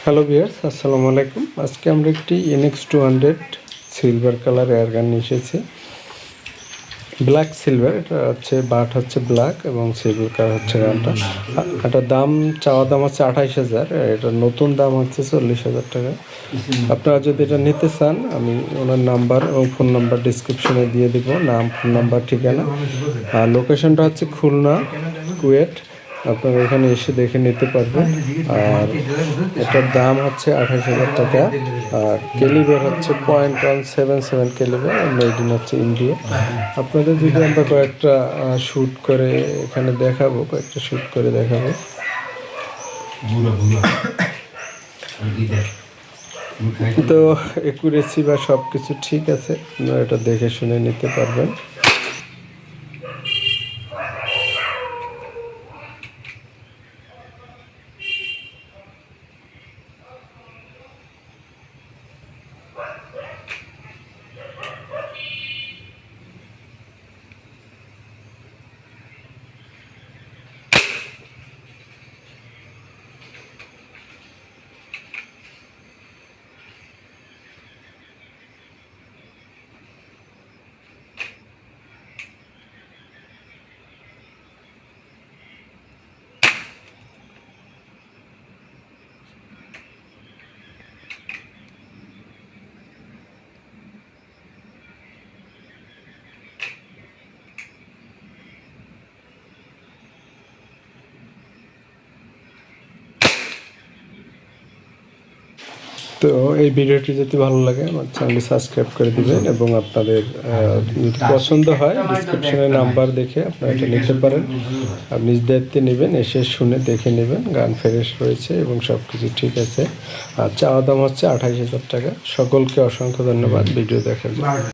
Hello viewers, আসসালামু আলাইকুম। আজকে আমরা একটি NX200 সিলভার কালার এয়ারগান নিয়ে এসেছি। ব্ল্যাক সিলভার, এটা হচ্ছে বাট হচ্ছে ব্ল্যাক এবং সিলভার কালার হচ্ছে গানটা। এটার দাম চাওয়া দাম হচ্ছে 28,000, এটার নতুন দাম হচ্ছে 40,000 টাকা। আপনারা যদি এটা নিতে চান, আমি ওনার নাম্বার এবং ফোন নাম্বার ডিসক্রিপশনে দিয়ে দেব, নাম, ফোন নাম্বার, ঠিকানা। আর লোকেশনটা হচ্ছে খুলনা, কুয়েট। আপনারা এখানে এসে দেখে নিতে পারবেন। আর এটার দাম হচ্ছে 28,000 টাকা। আর ক্যালিবার হচ্ছে .177 ক্যালিবার, মেড ইন হচ্ছে ইন্ডিয়া। আপনাদের যদি আমরা কয়েকটা শ্যুট করে এখানে দেখাবো, কয়েকটা শ্যুট করে দেখাবো। তো একুরেসি বা সব কিছু ঠিক আছে, আপনারা এটা দেখে শুনে নিতে পারবেন। তো এই ভিডিওটি যদি ভালো লাগে আমার চ্যানেলটি সাবস্ক্রাইব করে দিবেন এবং আপনাদের যদি পছন্দ হয় ডিসক্রিপশনে নাম্বার দেখে আপনারা এটা নিতে পারেন। আপনি নিজ দায়িত্বে নেবেন, এসে শুনে দেখে নেবেন, গান ফ্রেশ রয়েছে এবং সব কিছু ঠিক আছে। আর চাওয়া দাম হচ্ছে 28,000 টাকা। সকলকে অসংখ্য ধন্যবাদ ভিডিও দেখার জন্য।